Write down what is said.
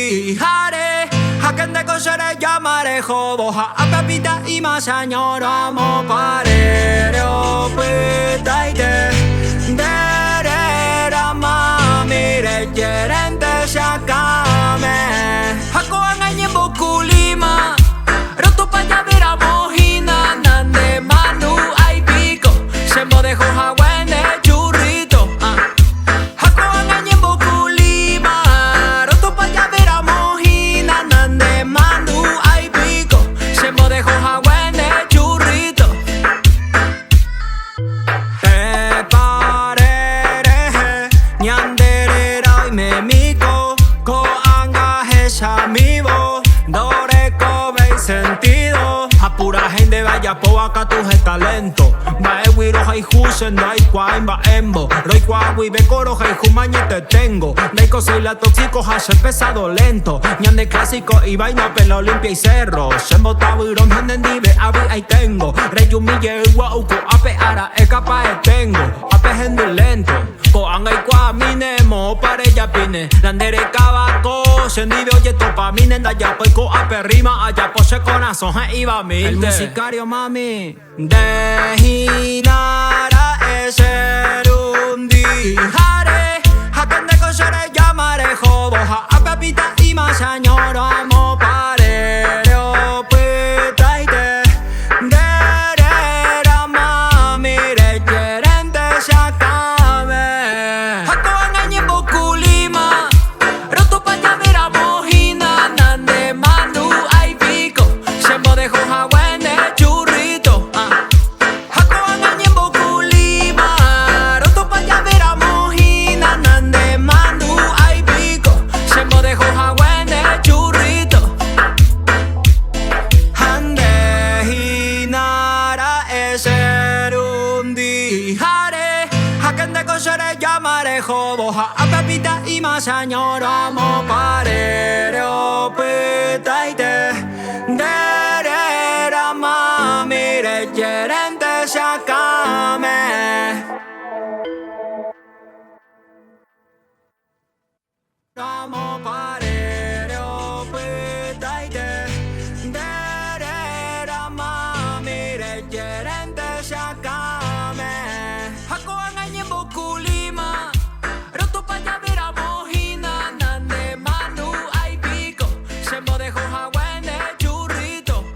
Hare Hakende koshere yamare hoboha Apapita ima señora mo parere opitaite Derera mamire gerente shakame Hako angañe bokulima Roto paya vera mojina Nande manu ay pico Se mo dejo hawene churrito Hako angañe bokulima Roto paya vera mojina Nande manu ay pico Se mo dejo hawene churrito Parere Nyandere rai me miko Ko anga hesha mivo Dore kobe sentido A pura gente vaya po acá tu talento Bae wiro hai husen dai kwain ba embo Roi kwa wibe koro hai humañe te tengo Daiko soy la tóxico hashe pesado lento Ñande clásico y vaina pelo limpia y cerro Sembo taburon handen dive abi ahí tengo Reyumille wauko ape ara e capa e tengo Ape gente lento Ko angai kwa minemo pare ya pine Landere kabako Sendive oye topa minen da ya poiko ape rima Allá pose corazón he iba mil El musicario mami Dehinara eserundi Hare Hakende koshere yamare hoboha Apapita ima señora mo parere opitaite Derera mamire gerente shakame Hako angañe bokulima Roto paya vera mojina Nande manu ay pico Se mo dejo hawene churrito Hako angañe bokulima Roto paya vera mojina Nande manu ay pico Se mo dejo hawene churrito Hande hinara eserundi Hare Hakende koshere yamare hoboha Apapita ima señora mo pare